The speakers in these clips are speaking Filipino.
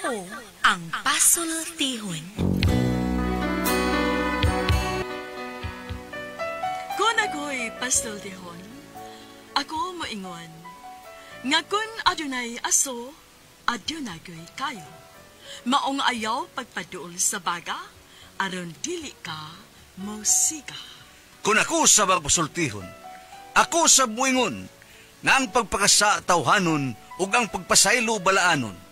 ako ang pasultihon. Kung ako'y pasultihon, ako moingon. Nga kun adunay aso, adunagoy kayo. Maong ayaw pagpaduol sa baga, aron dili ka musika. Kung ako sa magpasultihon, ako sa buingon, nga ang pagpakasa tawhanon ug ang pagpasaylo balaanon.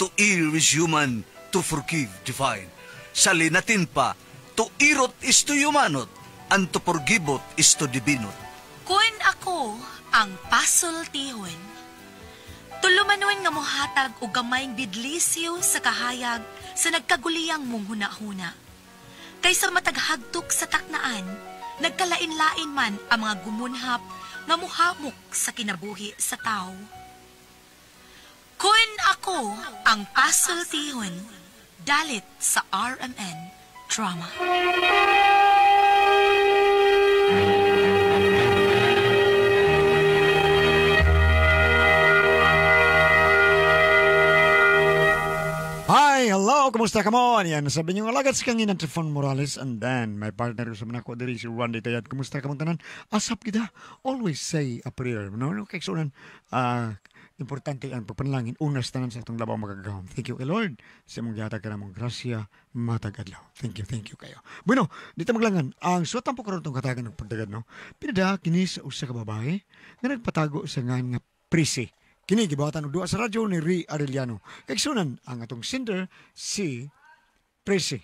To err is human, to forgive divine. Sa linatin pa, to irot is to humanot, and to forgivot is to divinot. Kun ako ang pasultihon, tulumanon nga mohatag og gamayng bidlisyo sa kahayag sa nagkaguliyang mong huna-huna. Kaysa mataghagtok sa taknaan, nagkalain-lain man ang mga gumunhap nga muhamok sa kinabuhi sa tao. Kun ako ang pasultihon, dalit sa RMN Drama. Hi, hello, kumusta ka mo? Yan, sabi niyo nga lagat si Kangin Trifon Morales and then my partner sa manako diri si Randy Tayad. Kumusta ka mong tanan? Asap kita. Always say a prayer. No, kay sunan importante ang pagpanalangin unas tanan sa atong labaw magagahom. Thank you kay Lord. Sa mong gihatag ka namong grasya matag adlaw. Thank you kayo. Bueno, dito maglangan. Ang suwatan po karon tong katagan ng pagdagad, no. Pinada kini sa usa ka babae nga nagpatago sa ngan nga prisi. Kini gibawatan og duha sa radyo ni Ri Arellano. Kay sunan ang atong sender si Presi.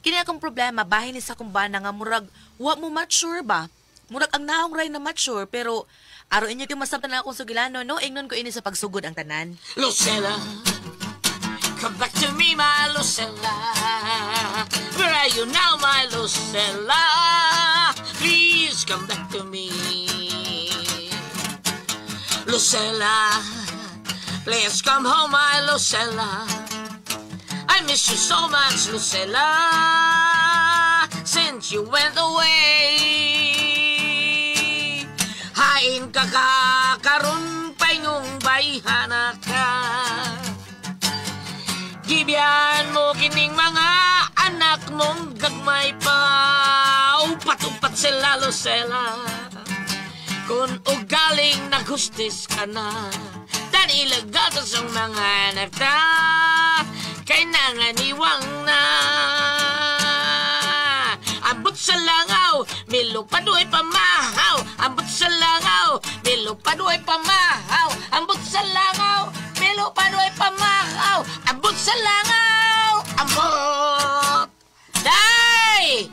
Kini akong problema bahin ni sa kumbana nga murag wa mo mature ba? Murag ang naong ray na mature pero aro inyo yung masabtan na akong sugilano no ingnon ko ini sa pagsugod ang tanan. Lucella, come back to me, my Lucella. Where are you now, my Lucella? Please come back to me. Lucella, please come home, my Lucella. I miss you so much, Lucella, since you went away. Hain ka karon paingong bayhana ka. Gibyan mo kining mga anak mong gagmay pa. Upat-upat sila, Lucella. Kung ugaling naghustis ka na, dan ilagatas ang mga anak ta, kay nanganiwang na. Ambot sa langaw, milupadoy pamahaw. Ambot sa langaw, milupadoy pamahaw. Ambot sa langaw, milupadoy pamahaw. Ambot sa langaw, ambot. Day!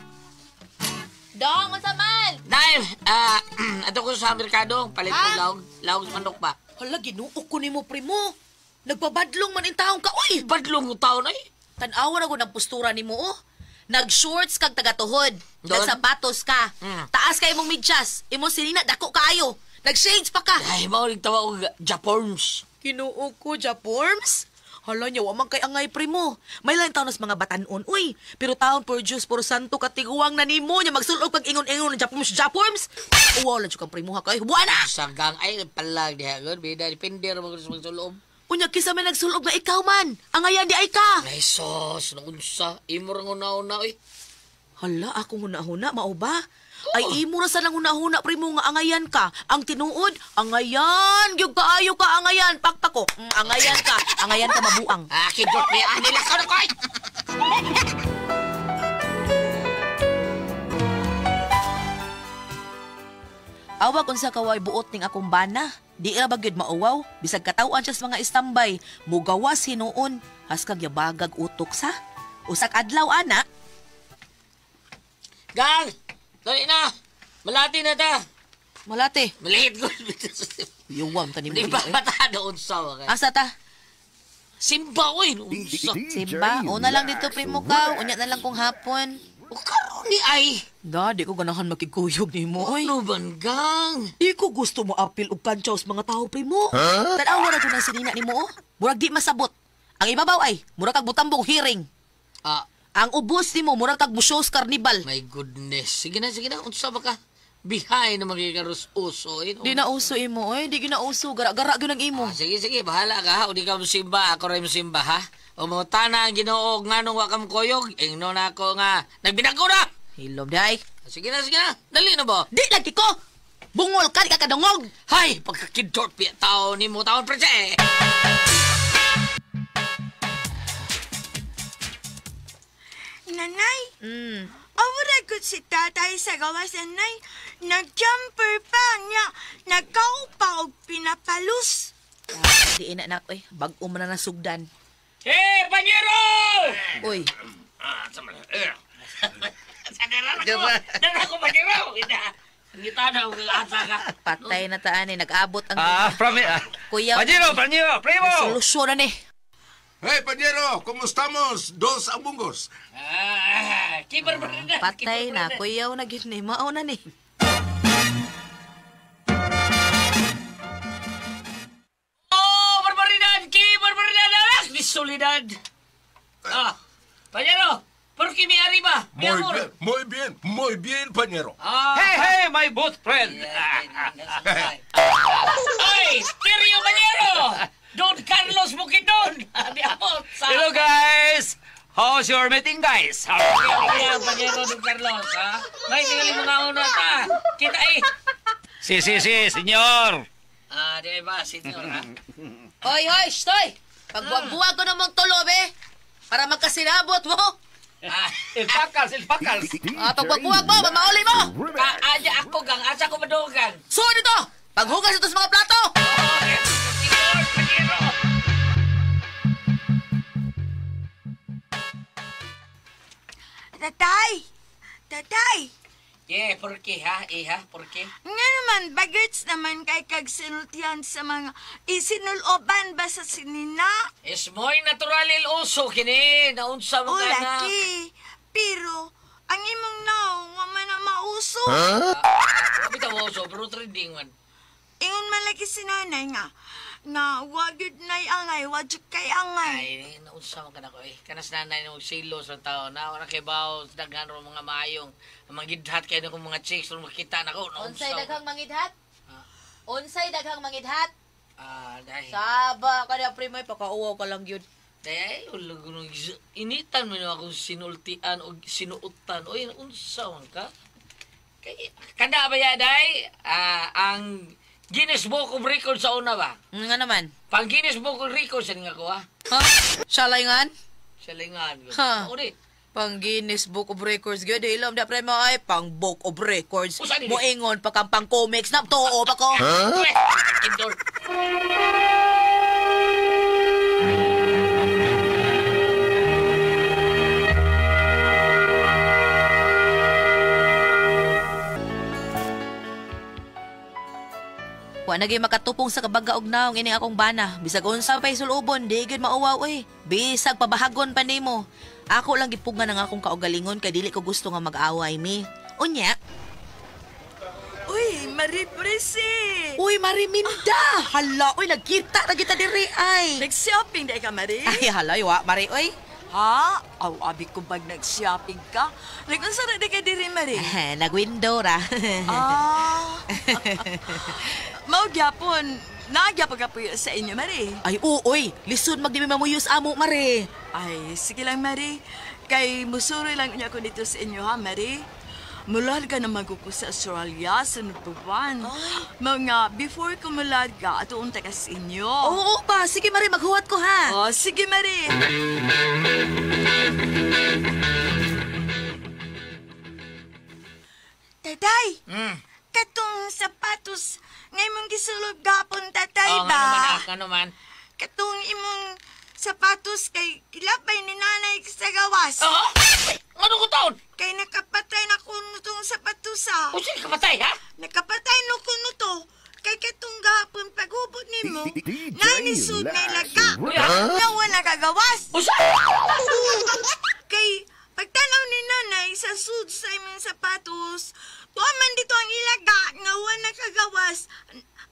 Dong, unsa man? Day, ato ko sa merkado, palit ko lawag sa manok ba? Hala, ginuok ko nimo primo. Nagpabadlong man in taong ka, oy! Badlong mo taon ay. Tanawa na ko ng postura nimo, oh. Nag-shorts kag tagatuhod. Nagsapatos ka. Taas kay mong medyas. Imong sinina, dako kaayo. Nag-shades pa ka. Ay, maulig tawa ko Japorms. Kinuog ko, Japorms? Hala niya, wamang kay angay primo. May lang taon nas mga batanon, uy. Pero taon por Diyos, por santo, katiguang na nimo niya magsulog pag ingon-ingon ng Japorms. Uwaw lang siya kang primo ha kayo. Buwan na! Sagang ay, palag diha. Bida, depende mo sa magsulog. Unya, kisa may nagsulog na ikaw man. Angayan di ay ka. Ay, sos, naunsa. Imor ang una-una, eh. Hala, akong huna-huna, mao ba? Ay, imo ra sa lang huna-huna, primo, nga angayan ka. Ang tinuod, angayan. Gyug kaayo ka, angayan. Pakpak ko. Angayan ka. Angayan ka mabuang. Kidot ni Anila ka na ko, ay! Awag unsa kaway buot ning akong bana. Di ra bagyod mauwaw. Bisag katawan siya sa mga istambay. Mugawas hinuon. Haskag yabagag utok sa. Usak adlaw, ana. Gang! Dali na! Malati na ta! Malate. Malihit ko. Yuwang tanim Di ba bata doon sa wakay? Asa ta? Simba ko eh. Unsa? Simba, una lang dito primo ka. Unya na lang kung hapon. O karon ni ay. Di ko ganahan makikuyog ni mo, oy. Ano ban, Gang? Di ko gusto mo apil og kantsaw sa mga tao, primo. Tanawa na ko ng sinina ni mo, oh. Murag di masabot. Ang ibabaw ay, murag kag butambong hearing. Ang ubos ni mo, murag kag busyos karnibal. My goodness. Sige na. Unsa ba ka? Bihay na magikarus uso. Di na uso imo, oy. Di ginauso. Gara-gara gyud ang imo. Sige, bahala ka ha. O di ka musimba, ako rin musimba ha. O mga tana ang ginoo nga nung wakam koyog, ingno na ako nga, nagbinag ko na! Hilom, day. Sige na. Dali na ba? Di lagi ko! Bungol ka, di ka kadungog! Hay, pagkakidort piya tao ni mo taon prese. Nanay, Hmm. awara ko si tatay sa gawas, nanay. Nag-jumper pa niya. Nagkaupa og pinapalus. Di ina nak, oy. Bag-o man na nasugdan. Hey, Panyero! Oy, Dara ko, Panyero! Ngita na, asa ka. patay na taan eh. Nag-abot ang... Kuya, Panyero, primo! solusyon na ni. Hey, Panyero, ¿cómo estamos? Dos ambungos. Kibar ba rin na? Patay na. Kuya, na gyud ni. Mao na ni. Oh, barbaridad! Barbaridad! Alas, disolidad! Panyero! ¿Por qué me arriba? Mi amor. Muy bien, Panyero. Hey, my both friend! Ay, Stereo Panyero! Don Carlos Bukidon! Mi amor! Hello, guys! How's your meeting, guys? Kaya, Panyero, Don Carlos, ha? May tingali mo nga una ta. Kita eh! Si, senyor! Di ba, senyor, ha? Hoy, stoy! Pagbuwag-buwag ko namang tulo, be. Para magkasinabot mo. El pakals! Pagbuwag mo, mamauli mo. Aja ako gang, asa ko madugan. So, dito! Paghugas ito sa mga plato! Senyor, Panyero! Tatay! ¿Por qué, ha? ¿Por qué? Nga naman, bagets naman kay kag sinultihan sa mga isinuloban ba sa sinina? Es muy natural el uso, kini. Naunsa mo O, ka na. laki. Pero, ang imong naong wa man na mauso. Kapita mo uso, pero trending man. Ingon man lagi si nanay nga, na wagid na'y angay, wajud kay angay. Ay, naunsa mo ka na ko eh. Kanas nanay ng silo sa tao. Na wala kay bawo, daghan ro mga maayong. Mga gidhat kayo na kung mga chicks ro makita na ko. Unsay daghang mangidhat? Unsay daghang mangidhat? Dahil. Saba ka na, primoy. Pakauwaw ka lang yun. Dahil, initan mo na akong sinultian o sinuutan. O yun, unsa man ka? Kanda ba ya, day? Ang Guinness Book of Records sa una ba? Nga naman. Pang Guinness Book of Records, yan nga ko, ha? Ha? Salingan? Salingan. Ha? O di. Pang Guinness Book of Records. Gyo, di ilam da primo ay pang Book of Records. Usa ni- Moingon pa kang pang comics. Naptoo pa ko. Uy, Kindor. Wa nagay makatupong sa kabaga og naong ini akong bana. Bisag unsa pay sulubon, di gyud mauwaw oy. Bisag pabahagon pa nimo. Ako lang gipugngan ang akong kaugalingon kay dili ko gusto nga mag-away mi. Unya. Uy, Maripresi! Uy, Mariminda! Hala, uy, nagkita na kita diri ay. Nag-shopping na ka, Mari? Ay, hala, wa, Mari, uy. Ha? Aw, abi ko bag nag-shopping ka? Nag-unsa na di ka diri, Mari? Nag-window ra. Mao gyapon. Nagyapagapuyo sa inyo, Mari. Ay, uy, lisod magdimi mamuyos amo, Mari. Ay, sige lang, Mari. Kay musuri lang niya ko dito sa inyo, ha, Mari? Mulad ka na maguko sa Australia sa Nutuban. Mga before ko mulad ka, atuon ka sa inyo. Oo pa, sige, Mari, maghuwat ko, ha. Oh, sige, Mari. Tatay, katong sapatos ngay mong gisulod gapon, tatay ba? Ano man? Katong imong sapatos kay kilapay ni nanay sa gawas. Ano ko taon? Kay nakapatay na ko nutong sapatos ha. O sige, kapatay, ha? Nakapatay no ko nuto. Kay katong gapon paghubot nimo, nanisud na ilaga. Nawa nakagawas. O sa? Kay pagtanaw ni nanay sa sud sa imong sapatos, tuaman dito ang ilaga nga wa nakagawas.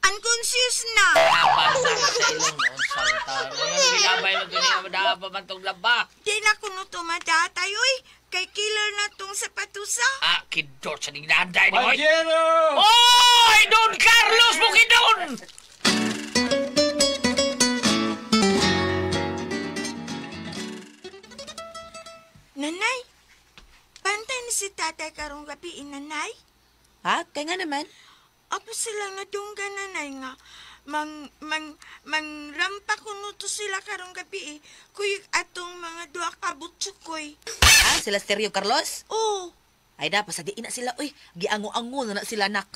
Unconscious na. Basta sa ilong noon sa taon. Ngayon, gilabay mo doon yung madaha pa man itong laba. Di na ko nuto matatay, uy. kay killer na tong sapatusa. Kidot sa ningnaday ni Oy. Panyero! Oy, Don Carlos mo kidon! Nanay, bantay ni si tatay karong gabi, nanay. Ha? Kaya nga naman. Ako sila nga dunggan, nanay nga. Mangrampa kuno to sila karong gabi. Kuyog atong mga duwa ka butsukoy. Ha? Sila Stereo Carlos? Oo. Ay da, pasadiin na sila. Uy, giango-ango na sila, nak.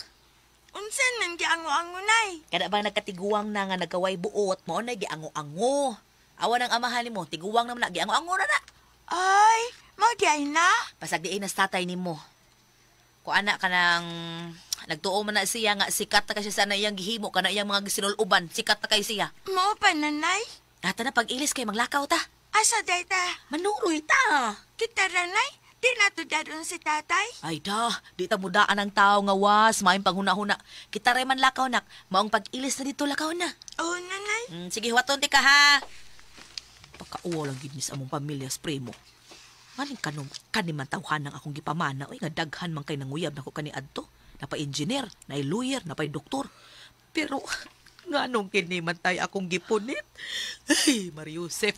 Unsan nang giango-ango, nay? Kada ba nagkatiguang na nga nagkaway buot mo na giango-ango. Awan ang amahan ni mo, tiguang naman na, giango-ango na na. Ay, magdiay na? Pasagdiin na sa tatay ni mo. Kung anak ka nang nagtuo man na siya nga sikat na kasi sana iyang gihimo ka na iyang mga gisinuluban, sikat na kay siya. Mo pa, nanay? Nata na pag-ilis kay maglakaw ta. Asa day ta? Manuroy ta. Kita ranay? Di na to dadon si tatay? Ay da, di ta mudaan ang tao nga was, maayong panghuna-huna. Kita rin man lakaw nak, maong pag-ilis na dito lakaw na. Oo, nanay. Sige, huwaton ti ka ha. Pagkauwa lang gid ni sa among pamilya, spray mo. Maning kaniman tawhan ng akong gipamana. Uy, nga daghan man kay nanguyab na ko kani adto. Napa-engineer, na-lawyer, napa-doktor. Pero, nganong kiniman tayo akong gipunit? Ay, Mariusep.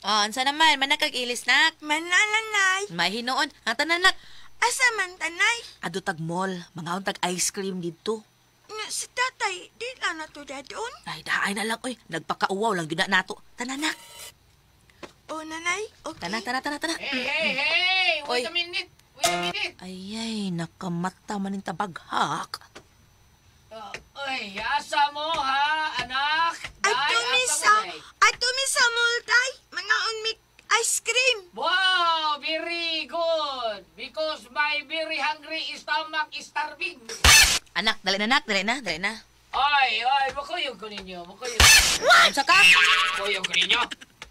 Ansa naman, manakag-ilis nak. Mananay. Mahinoon, ang tananak. Asa man, tanay? Ado tag mall, mga tag ice cream dito. Nga si tatay, di na to dadon? Ay, daay na lang, oy. Nagpakauwaw lang yun na nato. Tananak. O, nanay, okay. Tana. Hey! Oy. Wait a minute! Ay, nakamata man yung tabaghak. Oy, asa mo ha, anak? Ato misa multay, mga unmik ice cream. Wow, very good. Because my very hungry stomach is starving. Anak, dali na. Oy, makuyog ko ninyo, What? Unsa ka? Makuyog ko ninyo.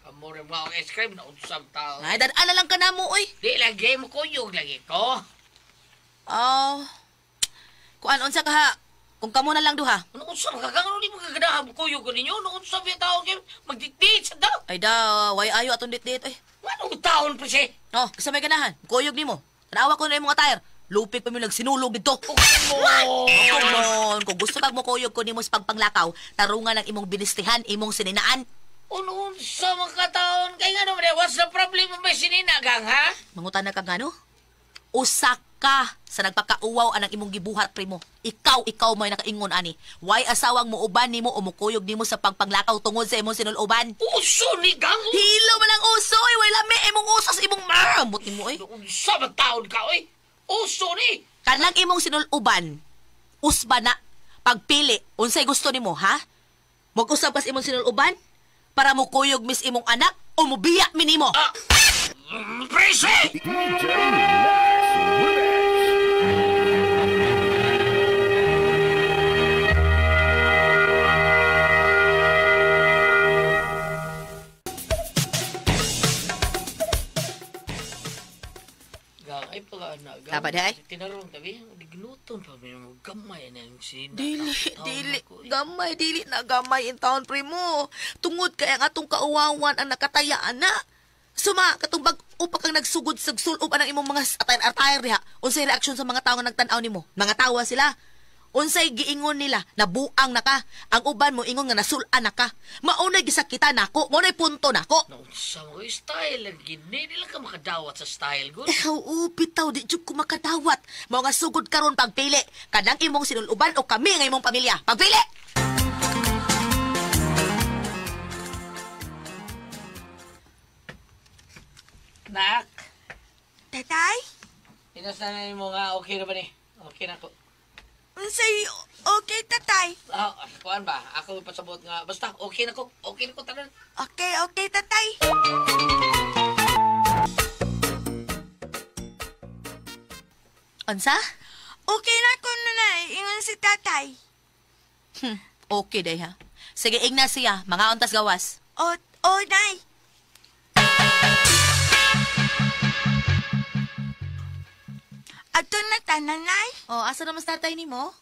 Kamura mo ang ice cream na unsam tao. Ay, dadala lang ka na mo, oy. Di lagi mo kuyog lagi ko. Oh. Kuan, unsa ka ha? Kung kamo na lang duha. Ano unsam kagano di mo kagadahan mo kuyog ko ninyo? Ano unsam yung tao kayo magdiktit sa daw? Ay da, way ayo atong dit-dit, oy. Anong taon pa siya? Oh, kasi may ganahan. Kuyog nimo. Tanawa ko na yung mga tire. Lupig pa mi nagsinulog dito. Come on. Kung gusto mo kuyog ko nimo sa pagpanglakaw, tarungan ang imong binistihan, imong sininaan. Ano sa mga taon? Kaya nga naman, what's the problem mo ba sininagang, ha? Mangutan na ka nga, no? Usak ka sa nagpakauwaw anang imong gibuhat, primo. Ikaw may nakaingon, ani. Why asawang mo uban nimo o mukuyog nimo sa pagpanglakaw tungod sa imong sinuloban? Uso ni gang! Hilo man ang uso, eh. Way lami imong usos, imong maramot nimo, eh. Sa mga taon ka, oy? Uso ni! Kanang imong sinuloban, usba na, pagpili, unsay gusto nimo, ha? Mag-usap pas imong sinuloban? Para mo kuyog mis imong anak o mubiya minimo. Presi! Ay pala na. Dapat day? Tinarong tabi, dignuton pa mo gamay na yung sina. Dili na gamay in town, primo. Tungod kay ang atong kauwawan ang nakatayaan na. Suma, katumbag upa kang nagsugod sa sulob ang imong mga attire diha. Unsay reaksyon sa mga tao nga nagtan-aw nimo? Mga tawa sila. Unsay giingon nila, nabuang na ka. Ang uban mo ingon nga nasulan na ka. Maunay gisakita nako, maunay punto nako. Naunsa mo style lagi. Di lang ka makadawat sa style, good. Oo, bitaw, di jud ko makadawat. Mao nga sugod karon pagpili. Kadang imong sinuluban o kami nga imong pamilya. Pagpili! Nak, Tatay? inasanan mo nga okay na ba ni? Okay na ko. Unsay okay, tatay? Kuan ba? Ako pasabot nga. Basta, okay na ko. Okay na ko tanan. Okay, tatay. Unsa? Okay na ko nanay, ingon si tatay. Okay day ha. Sige, Ignacia, mga untas gawas. O, nay. Ato na tananay. Asa naman sa tatay ni mo?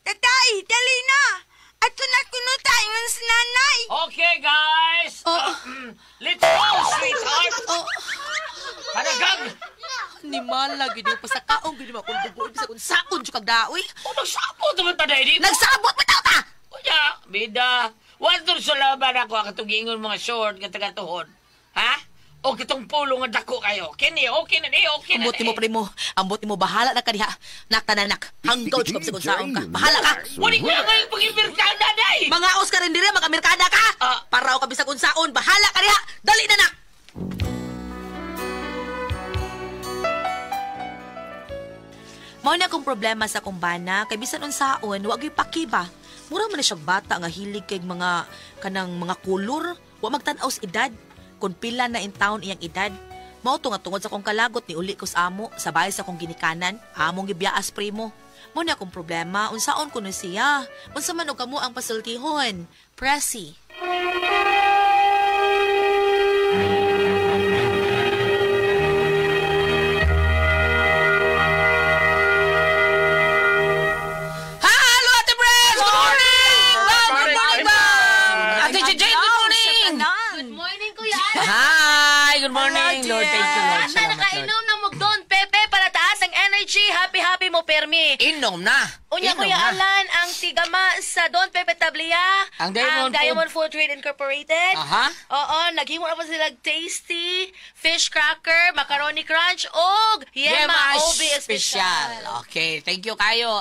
Tatay, dali na. Ato na kuno tayo ng sinanay. Okay, ga. Gang! Ni malag gid pa sa kaong gid mo kung dugo bisa kung saon jud kag daoy. O, nagsabot naman ta dahil dito. Nagsabot bitaw ta. Kuya, bida. Wantor sa laban ako katong giingon mga short nga taga-tuhod. Ha? O kitong pulo nga dako kayo. Kini, okay na ni, okay na Ambot mo primo, ambot mo bahala na ka diha. Naktanan nak. Hanggaw jud sa kung saon ka. Bahala ka. Wali ko nga yung pag-imbirkan na, day! Mga os ka rin dire, mga merkada ka. Paraw ka bisa kung saon, bahala ka diha. Dali na nak. Mao na akong problema sa kumbana, kay bisan unsaon, wa gyud pakiba. Mura man na siyang bata nga hilig kay mga kanang mga kulor, wa magtan-aw sa edad. Kung pila na in town iyang edad. Mao to nga tungod sa kong kalagot ni uli ko sa amo, sabay sa kong ginikanan, among gibiyaas primo. Mao na akong problema, unsaon kuno siya? Unsa man og kamo ang pasultihon? Pressy. Good morning, Lord. Thank you, Lord. Asa nakainom na mo doon, Pepe, para taas ang energy. Happy mo, Permi. Inom na. Unya, Inom Kuya na. Alan, ang tigama sa Don Pepe Tablia, Ang Diamond Food Trade Incorporated. Aha. Oo, naghimo na po sila tasty, fish cracker, macaroni crunch, og yema OB special. Okay, thank you kayo.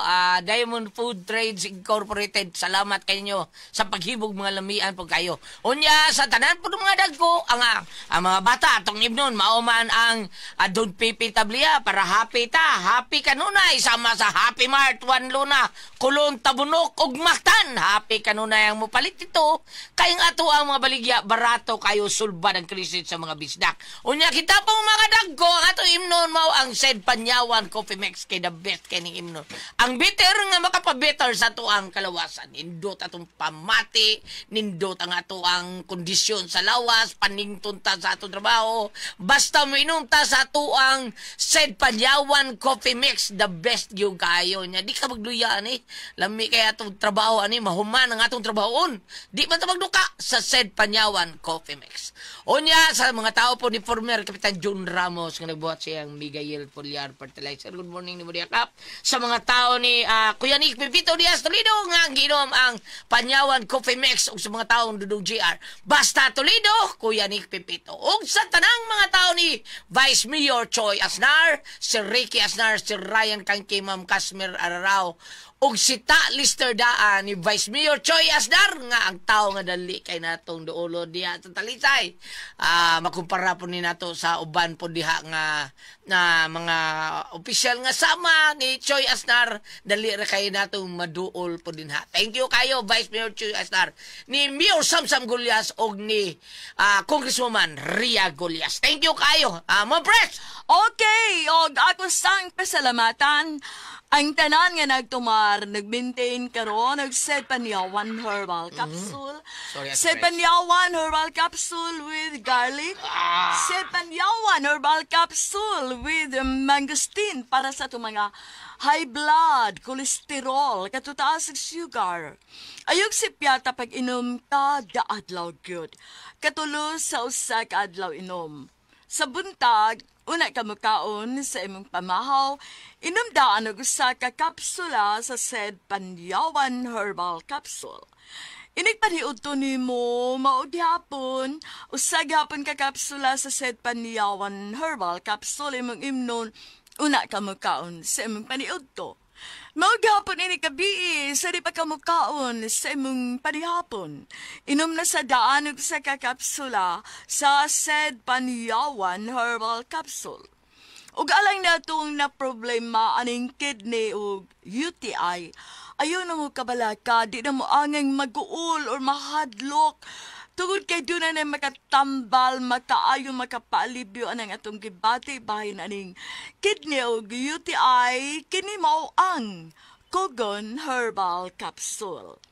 Diamond Food Trades Incorporated, salamat kayo sa paghibog mga lamian po kayo. Unya, sa tanan po ng mga dagko, ang mga bata, atong ibnon, mauman ang Don Pepe Tablia para happy ta. Happy kanunay, sama sa Happy Mart, 1 Luna, Kulon, Tabunok, ug Mactan. Happy kanunay ang mupalit ito. Kayong ato ang mga baligya, barato kayo sulbad ang krisit sa mga bisdak. Unya, kita po mga dagko, ang ato imnon mao ang Sed Panyawan Coffee Mix kay the best kining imnon. Ang bitter nga makapabetter sa ato ang kalawasan. Nindot atong pamati, nindot ang ato ang kondisyon sa lawas, panington ta sa atong trabaho. Basta mo inunta sa ato ang Sed Panyawan Coffee Mix, the best yung kayo niya. Di ka magluya ani. Lami kay atong trabaho ani, mahuman ang atong trabahoon. Di man ta magduka sa Sed Panyawan Coffee Mix. Unya sa mga tao po ni former Kapitan John Ramos nga nagbuhat siyang Miguel Foliar Fertilizer. Good morning ni Maria Cap. Sa mga tao ni Kuya Nick Pipito Diaz Toledo nga ginom ang Panyawan Coffee Mix ug sa mga taong Dudong GR. Basta Toledo, Kuya Nick Pipito. Ug sa tanang mga tao ni Vice Mayor Choi Asnar, si Ricky Asnar, si Ryan Kangke, Ma'am Casmer Ararao, ug si Ta Lister Daan ni Vice Mayor Choi Asnar nga ang tao nga dali kay natong duolo diha sa Talisay. Makumpara po ni nato sa uban po diha nga na mga opisyal nga sama ni Choi Asnar, dali ra kay natong maduol po dinha. Thank you kayo Vice Mayor Choi Asnar, ni Mayor Samsam Gulyas og ni Congresswoman Ria Gulyas. Thank you kayo. Ma'am Pres. Okay, og ako sang pasalamatan ang tanan nga nagtumar, nag-maintain karon, nag-Sed Panyawan Herbal Capsule. Sorry, Sed Panyawan Herbal Capsule with garlic. Sed Panyawan Herbal Capsule with mangosteen para sa itong mga high blood, cholesterol, katutaas ng sugar. Ayog si piyata pag inom kada adlaw gyud. Katulos sa usa ka adlaw inom. Sa buntag, una ka mukaon sa imong pamahaw, inom daan og usa ka kapsula sa Sed Panyawan Herbal Capsule. Inigpaniud to nimo mao gihapon, usa gihapon ka kapsula sa Sed Panyawan Herbal Capsule imong imnon, una ka mukaon sa imong paniud to. Mao gihapon ini kabii sa di pa ka mukaon sa imong panihapon. Inom na sa daan og sa kakapsula sa Sed Panyawan Herbal Capsule. Ug alang na itong na problema aning kidney ug UTI, ayaw na mo kabalaka, di na mo angeng mag-uul or mahadlok. Tungod kay doon na makatambal, makaayo, makapaalibyo anang atong gibati bahin aning kidney o UTI, kini mao ang Kogon Herbal Capsule.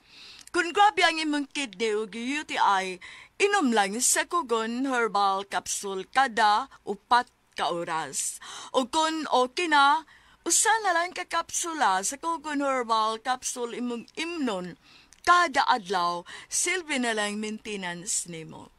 Kung grabe ang imong kidney o UTI, inom lang sa Kogon Herbal Capsule kada 4 ka oras. O kung okay na, usa na lang ka kapsula sa Kogon Herbal Capsule imong imnon kada adlaw, silbi na lang maintenance nimo.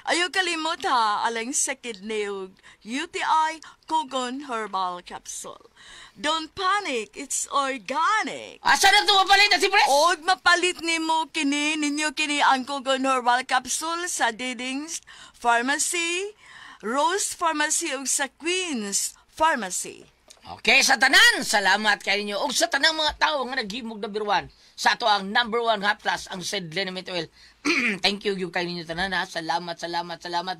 Ayaw kalimot ha, alang sakit niyog UTI Kogon Herbal Capsule. Don't panic, it's organic. Asa na ito mapalit na si Pres? Og mapalit nimo kini ninyo kini ang Kogon Herbal Capsule sa Diding's Pharmacy, Rose Pharmacy ug sa Queen's Pharmacy. Okay, sa tanan, salamat kayo ninyo. O sa tanang mga tao nga naghimog na birwan. Sa ato ang number 1 haplas, ang Sid Liniment Oil. Thank you, gyud kayo ninyo tanan ha. Salamat,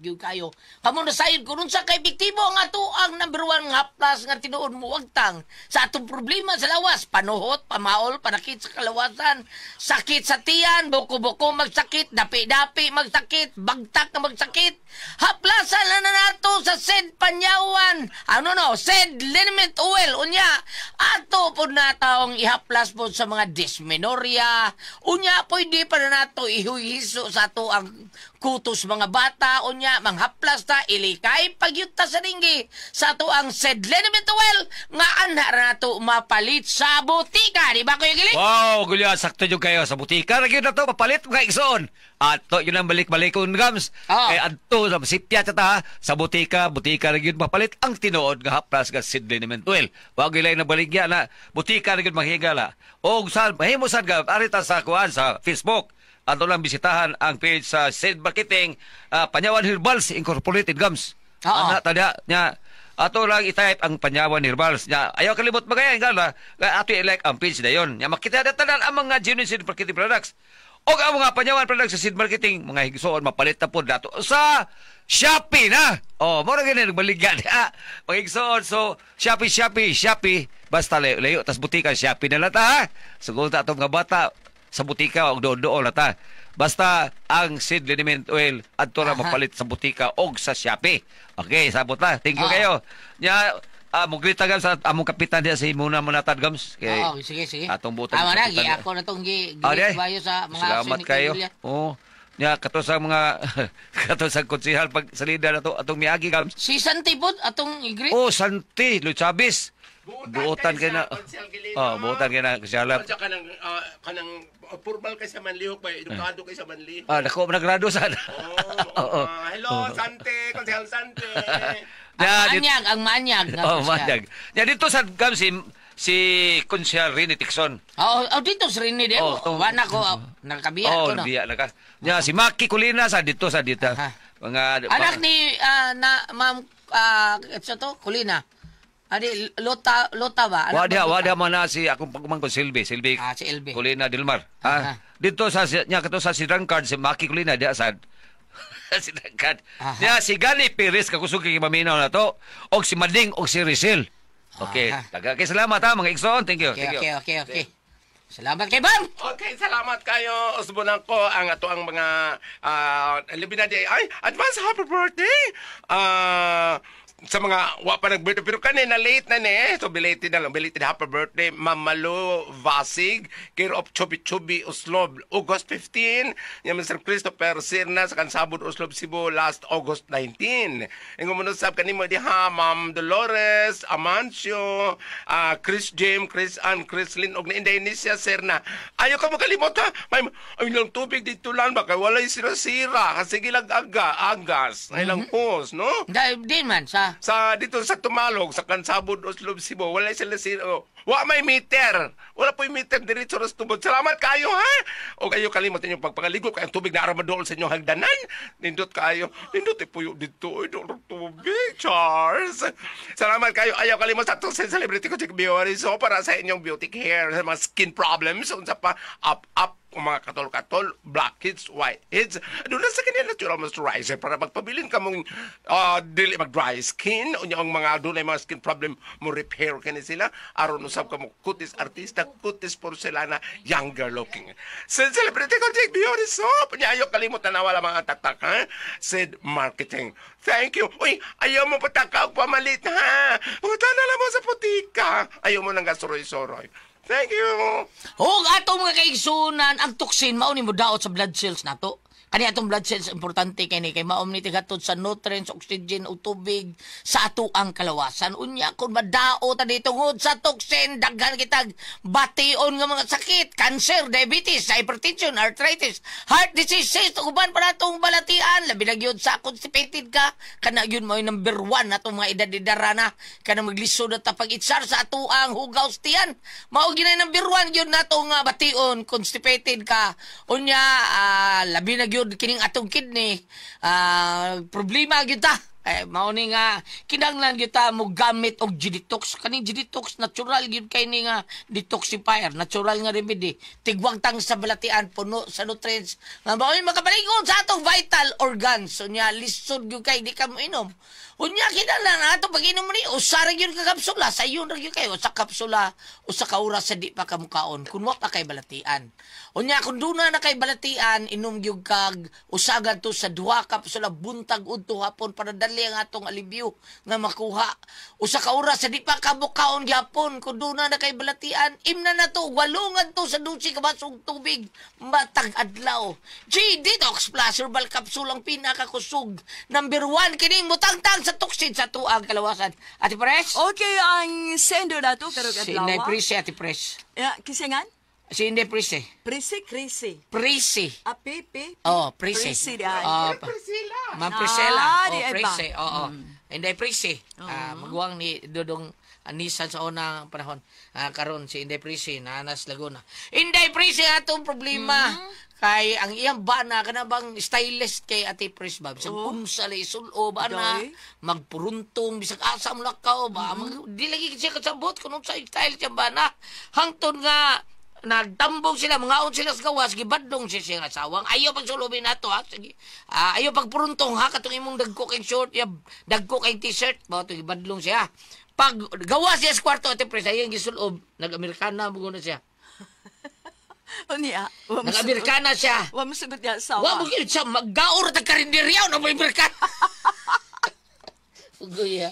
gyud kayo. Kamu na sayod ko nun sa kay biktibo nga ato ang number 1 haplas nga tinuod mo wagtang. Sa atong problema sa lawas, panuhot, pamaol, panakit sa kalawasan, sakit sa tiyan, buko-buko magsakit, dapi-dapi magsakit, bagtak na magsakit. Haplasan na nato sa Sid Panyawan. Sid Liniment Oil. Unya, ato po na taong ihaplas po sa mga dysmenorrhea. Unya, pwede pa na nato ihuhiso sa ato ang kutos mga bata. Unya, manghaplas ta, ilikay, pagyuta sa ringgi. Sa ato ang Sid Liniment Oil, nga anha na nato mapalit sa butika. Di ba Kuya Gili? Wow, Gulya, sakto yung kayo sa butika. Nagyo na to, papalit mga igsoon. Ato, yun ang balik-balikon, Gams. Kaya ato, sipya ta sa butika nagyo mapalit ang tinuod nga haplas nga Sid Liniment Oil. Wag ilay na baligya na butika nagyo mahigala. O saan, mahimo saan ka, arita sa kuan sa Facebook. Ato lang bisitahan ang page sa Sid Marketing, Panyawan Herbals Incorporated, Gams. Ana, tada, niya, ato lang itype ang Panyawan Herbals. Niya, ayaw kalimot magayan, gala, ato i-like ang page na yun. Niya, makita na tanan ang mga genuine Sid Marketing products. O ang mga Panyawan products sa Sid Marketing, mga higsoon, mapalit na po dato sa Shopee na. Mura ganyan, nagbaligyan. Mga higsoon, so, Shopee, basta layo, tas butika, Shopee na lata, ha? Sugot atong mga bata, sa butika, o doon na ta. Basta, ang Sid Liniment Oil, adto na mapalit sa butika o sa Shopee. Okay, sabot na. Thank you kayo. Nya, mugrita Gams sa among kapitan diya si Muna Munatad Gams. Sige. Atong butang. Tama na, ako na itong bayo sa mga salamat kayo. Nya, kato sa mga, kato sa konsihal pag salida na to, atong miagi Gams. Si Santi po, atong igri? Santi, Luis Chavez. Buotan kayo na. Buotan kayo na. Kasyalap. Kanang formal kay sa manlihok ba? Edukado kay sa manlihok. Dako, nagrado sana. Hello, Sante. Konsehal Sante. Ang manyag. Manyag. Ya, dito sa Gam, si Konsyal Rini Tikson. Dito si Rini din. Wana ko, nakabiya ko, no? Biya na ka. Ya, si Maki Kulina sa dito. Mga anak ni, ma'am, Kulina. Lota ba? Wada man na si akong pagkumangkon Silvi. Si Elvi. Kulina Dilmar. Dito sa si Rangcard, si Maki Kulina, di asad. Si Rangcard. Si Gani Perez, kakusuki maminaw na to. O si Mading, o si Rizal. Okay. Kay salamat ha, mga Ikson. Thank you. Okay. Salamat kay Bam! Okay, salamat kayo. Usbunan ko ang ato ang mga libina day. Ay, advance happy birthday! Sa mga wa pa nag-birthday, pero kanina late na ni, so belated na lang, belated happy birthday, Mamalo Vasig, care of Chubi Uslob, August 15, yung Mr. Christopher Sirna sa Kansabud Uslob, Cebu, last August 19. Yung umunusap kanimo di ha, Ma'am Dolores, Amancio, Chris James, Chris Ann, Chris Lynn, og na Indonesia, Sirna. Ayaw ka makalimot ha, may lang tubig dito lang, baka walay sira-sira, kasi gilag agas, ay lang hose, no? Din man, sa dito sa Tumalog, sa Kansabud, Uslob, Cebu, wala sila wa may meter. Wala po yung meter diretso sa tubod. Salamat kayo, ha? O kayo kalimutan yung pagpangaligo, kayong tubig na aramadol sa inyong hagdanan. Nindot kayo. Nindot puyo dito. Tubig, Charles. Salamat kayo. Ayaw kalimutan sa itong celebrity ko, Chick Biori. So, para sa inyong beauty care, sa mga skin problems, unsa pa, up, kung mga katol-katol, blackheads, whiteheads, doon na sa kanila natural moisturizer para magpabilin ka mong dili mag-dry skin, o yung mga doon ay mga skin problem mo repair ka sila, aron usap ka mo kutis artista, kutis porcelana, younger looking. Sa celebrity ko, Jake Beauty Soap, ayaw kalimutan na wala mga tatak, ha? Sid Marketing. Thank you. Uy, ayaw mo patakaw pamalit, ha? Punta na lang mo sa putika. Ayaw mo nang gasoroy-soroy. Thank you. Ato mga kaigsunan, ang tuksin, maunin mo daot sa blood cells na to. Kani atong blood cells importante kay ni kay maom ni tigatod sa nutrients, oxygen o tubig sa ato ang kalawasan. Unya kun madao ta dito ngod sa toxin daghan kitag bation nga mga sakit, cancer, diabetes, hypertension, arthritis, heart disease, uban pa natong balatian labi na gyud sa constipated ka kana gyud mo number 1 natong mga edad-edara na kana maglisod ta pag-itsar sa ato ang hugaw tiyan. Mao ginay number 1 gyud natong bation, constipated ka. Unya labi na gyud kining atong kidney problema gyud ta mao ni nga kinahanglan gyud ta mo gamit og G-detox. Kaning G-detox natural gyud kay ni nga detoxifier, natural nga remedy, tigwang tang sa balatian, puno sa nutrients nga mao ni makapalingon sa atong vital organs. Unya lisod gyud kay di ka mo inom. Unya kinahanglan ato pag inom ni usa ra gyud ka kapsula, sayon ra gyud kayo sa kapsula usa ka oras sa di pa ka mukaon kun wa pa kay balatian. Unya kung duna na kay balatian inom gyud kag usagan to sa 2 kapsula buntag udto hapon para dali ang atong alibyo nga makuha. Usa ka oras sa di pa ka mukaon gyapon kung duna na kay balatian imna na to walungan to sa 12 ka basong tubig matag adlaw. G-Detox Plus herbal capsule ang pinakakusog. Number 1 kining mutangtang sa toxin sa tuang kalawasan. Ate Pres? Okay, ang sendo na to, pero Si kadlawa. Inday Prisi, Ate Pres. Kisingan? Si Inday Prisi. Krisi. Prisi. Pipi. Oh, Prisi. Prisi diyan. Ma'am Priscilla. di Oh, ba? Prisi. Oo. Inday Prisi. Magwang ni Dodong Anisan sa unang panahon. Karon si Inday Prisi, Nanas Laguna. Inday Prisi, atong problema. Kay ang iyang bana kana bang stylist kay Ate Pris Bab sa unsa lay sulo bana magpuruntong bisag asa mo lakaw ba di lagi siya kasabot kuno sa style siya bana hangtod nga nagtambong sila mangaon sila sa gawas gibadlong siya siyang asawang ayaw pag sulubin nato ha sige ayaw pag puruntong ha katong imong dagko kay short ya dagko kay t-shirt ba to gibadlong siya pag gawas siya sa kwarto Ate Pris ayang gisulob nag-Amerikana mo na siya. Niya. Nag-Amerikana siya. Wa mo sugot niya sa Wa mo gyud siya maggaor ta karinderya na may Amerikana. Ugoy.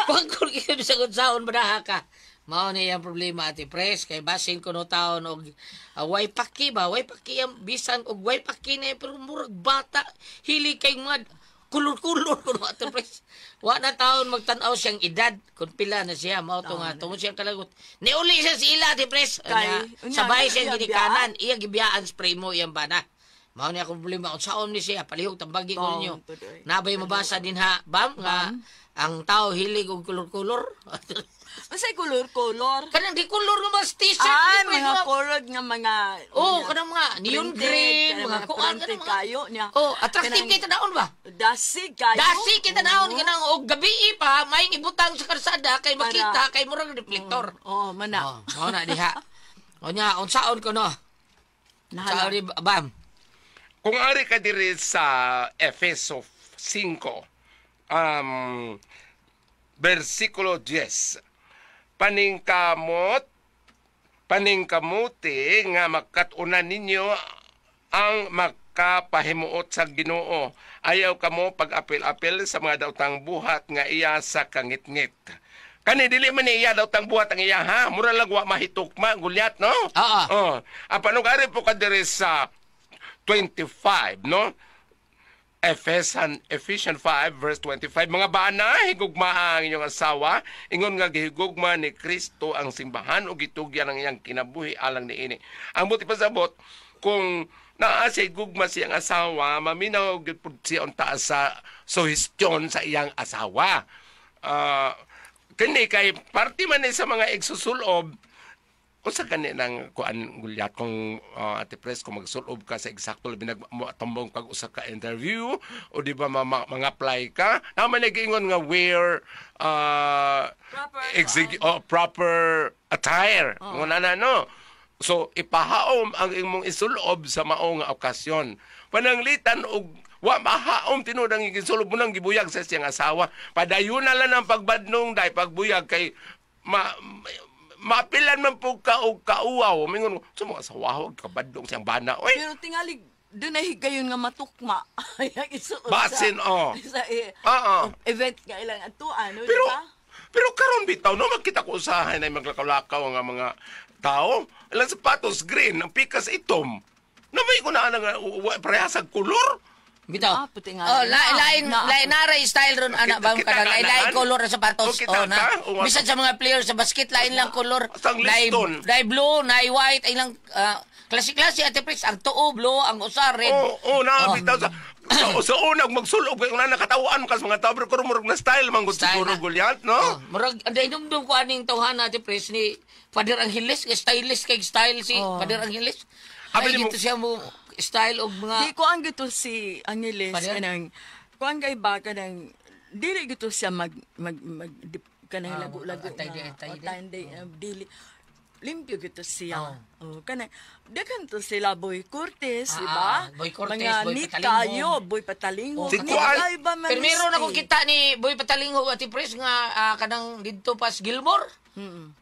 Pagkul gyud sa gudsaon badaha ka. Mao ni ang problema Ate Pres kay basin kuno taon og way paki ba way paki ang bisan og way paki na pero murag bata hili kay mga kulor-kulor kuno Ate Pres. Wa na taon magtan-aw siyang edad kun pila na siya mao to nga tungod siyang kalagot. Niuli siya si ila Ate Pres. Sabay siya gidikanan iya gibiyaan spray mo iyang bana. Mao ni akong problema unsaon ni siya palihog tambagi ko ninyo. Nabay mabasa din ha bam nga ang tao hilig og kulor-kulor. Masay color. Kanang di color nga mas t-shirt. Ay, mga color nga mga... kanang mga neon green, mga kuan, kanang mga... kayo niya. Attractive kayo tanaon ba? Dasig kayo. Dasig kayo tanaon, kanang og gabi pa, may ibutang sa karsada, kay makita, kay murag reflector. Mana. Na diha. O niya, unsaon ko no? Unsaon ni Bam? Kung ari ka diri sa Efeso 5, versikulo 10, paningkamuti nga makatunan ninyo ang makapahimuot sa Ginoo. Ayaw kamo pag-apil-apil sa mga daotang buhat nga iya sa kangit-ngit. Kani dili man iya daotang buhat ang iya ha. Mura lang wa mahitukma gulyat no? Oo. Paano gari po ka diri sa 25 no? Ephesians 5 verse 25, mga bana, higugma ang inyong asawa, ingon nga gihigugma ni Kristo ang simbahan o gitugyan ang iyang kinabuhi alang niini. Ang buti pasabot, kung naa siya higugma siyang asawa, maminaw gipud siya ang taas sa suhestyon sa iyang asawa. Kani kay party man sa mga igsusulob, usa gani nang kuan gulyat kung Ate Pres kung magsulob ka sa eksakto labi nagtambong kag usa ka interview o di ba mga-apply ka naman nagingon nga wear proper attire nguna no so ipahaom ang imong isulob sa mao nga okasyon pananglitan og wa mahaom tinud ang gisulob mo nang gibuyag sa siyang asawa padayon na lang ang pagbadnong dai pagbuyag kay mapilan man po ka o kauaw. Mingon, sa mga asawa, kabadong siyang bana. Oy. Pero tingali, doon na higayon nga matukma. Basin, Sa event nga ilang atuan, no, pero, diba? Pero karon bitaw, no, magkita ko usahay na maglakaw-lakaw nga mga tao. Ilang sapatos, green, ang pikas itom. Namay ko na parehasag kulor. Bitaw. puti nga. Lain naray style ron anak ba Kita kadang lain color sa sapatos. Kita Na. ka? Bisan sa mga players sa basket lain lang color. Sang liston. Dai blue, nai white, ay lang klase-klase ate pres ang tuo blue, ang usa red. Bitaw sa unang magsulog kung na nakatawaan kas mga tao pero murag na style man gusto Style siguro na. gulyat, no? Murag anday dumdum ko aning tawhan ate pres ni Father Angeles, stylist kay style si Father Angeles. Abi Ay mo- gito siya mo style og mga Di ko ang gito si Angeles Pare? kanang kuan kay ba kanang dili gito siya mag kanang lago-lago antay-antay din. Antay dili limpyo gito siya. Kanang dagan to sila Boy Cortez, di ba? Boy Cortez, mga Boy neat Patalingo. kayo, Boy Patalingo. Si Neat Kuan- kayo ba man Pero meron misti? ako kita ni Boy Patalingo at Pres nga kanang didto pas Gilmore.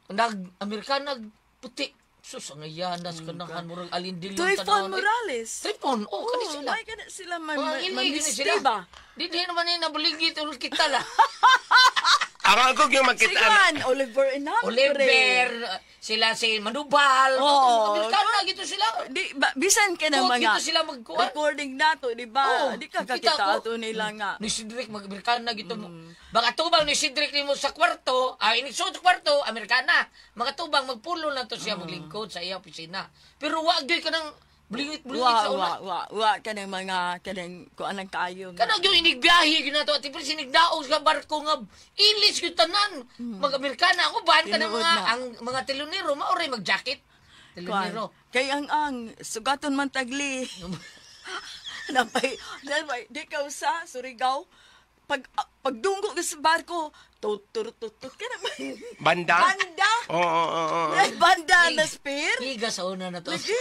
Nag-Amerikan nagputi. Sus, ang ayanas kanahan murag alindilyon Trifon Morales. Tripon, kani sila. May kana sila man Mga ilig misti sila. ba? Di naman yung nabuligit ulit kita la. Ang ako yung Si makita Juan, Oliver Enambre. Oliver, sila si Manubal. Amerikana gito sila. Di, bisan ka na Oo, mga dito sila magkuhan. recording nato, di ba? Oo, Di ka kita kakita ko. ato nila nga. Ni Cedric mag-Amerikana gito mo. Baka tubang ni Cedric nimo sa kwarto, inisod sa kwarto, Amerikana. Mga tubang magpulo na to siya maglingkod sa iya opisina. Pero wag gyud ka nang blingit-blingit sa una. Wa ka ng mga, kanang kung anong kayo. Kanang yung inigbiyahe yun na to, at ipin sinigdaog sa barko nga, ilis yung tanan, mag-Amerikana. Ako, bahan ka ng Tinuod mga, na. ang mga telonero, mauray mag-jacket. Telonero. Kay ang sugaton man tagli. napay, di ka usa, Surigao. Pagdunggo ka sa barko, tutut ka na ba? banda. Banda? Oo. Ay, banda na spear? Higa sa una na to. Lagi?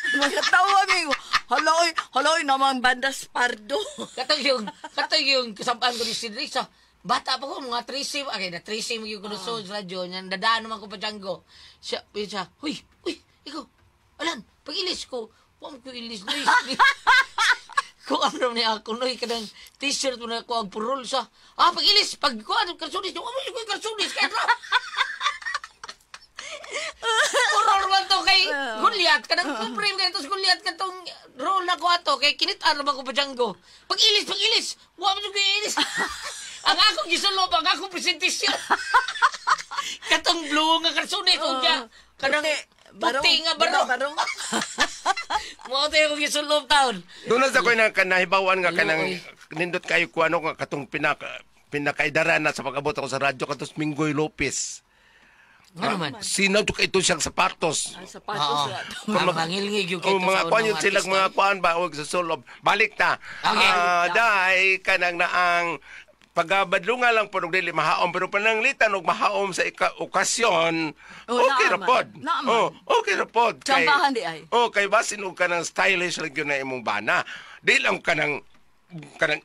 Mga tawa mi. Haloy namang banda spardo. Katag yung kasabaan ko ni Cedric sa bata pa ko, mga 3 okay, na 3 yung kunusod sa radyo, niyan, dadaan naman ko pa Django. Siya, huy, ikaw, alan, pag-ilis ko, huwag ko ilis, kung ano niya ako, no, kanang t-shirt mo na ako ang purol sa, pag-ilis, pag ko, karsunis, huwag mo ko karsunis, kaya na. Purol man to kay Goliath, kanang kumprem ka ito sa Goliath, katong roll na ko ato, kay kinitaan naman ko pa Django. Pag-ilis, huwag mo ko ilis. Ang akong gisulop, ang akong presentasyon. Katong blue nga karsunis, kung niya, kanang puti nga barong. Mga tayo kong gisulop taon. Doon na sa ko na kanahibawan nga kanang Oy. nindot kayo ko ano nga katong pinakaidara na sa pag-abot ako sa radyo katos Minggoy Lopez. Ano man? Sinaw to kay ito siyang sapatos. Ang sapatos na. Ang mangilngig yung O kito mga sa kuan unang yun silang artista. mga kuan ba og sa sulob. Balik ta. Okay. Dai kanang naang pagabadlunga lang po dili mahaom pero pananglitan og mahaom sa okasyon. Okay ra pod. Okay ra pod. Tsambahan di ay. Kay basin og kanang stylish lang yun na imong bana. Di lang kanang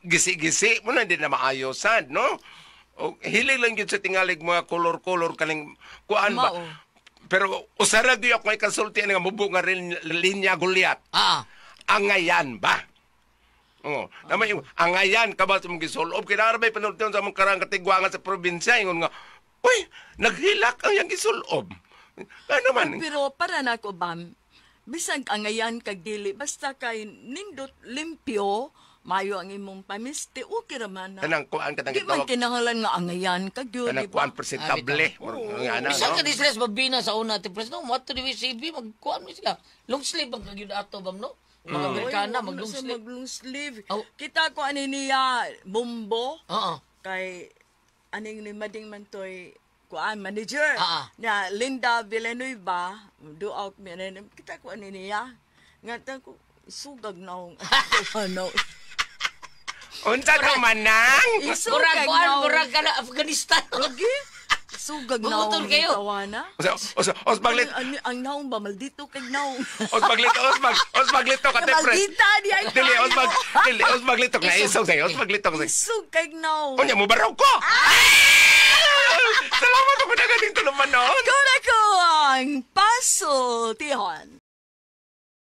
gisi-gisi mo na din na maayosan, no? O hilig lang yun sa tingalig mga kolor-kolor kaning kuan ba. Mao. Pero usara di ako may konsulti nga mubo nga linya Goliath. Angayan ba? Namay angayan ka ba sa mong gisulob? Kinarabay panultiyon sa mong karang katigwangan sa probinsya. Ingon nga, uy, naghilak ang yang gisulob. Ano man? Pero para na ko bam, bisag angayan kag dili basta kay nindot limpyo, mayo ang imong pamiste, okay raman na. Kanang kuan katang Di man gitawag. kinahanglan nga angayan kag yun, Kanang di kuan ba? presentable. Ana, Bisan no? ka disres babina sa una ti pres no mo to di CB magkuan mo sila. Long sleeve ang kagyud ato bam no. Mga Amerikana mag long sleeve. Mag-long sleeve. Oh. Kita ko ani niya, Bumbo, Oo. kay aning ni Mading Mantoy, kuan manager na Linda Villanueva, do out mi na kita ko ani niya. Ngata ko sugag na akong ano. Unsa ka manang? Murag kuan murag kana Afghanistan. Lagi? Sugag na Bumutol akong kayo. tawana. Os baglit. Ang naong ba, maldito kay naong. Os baglito ka te pres. Maldita niya. Dili os baglito na isog say. Os baglito say. Isug kay naong. Unya mo baraw ko. Salamat ako na ganing tulumanon. Kuna ko ang paso, Tihon.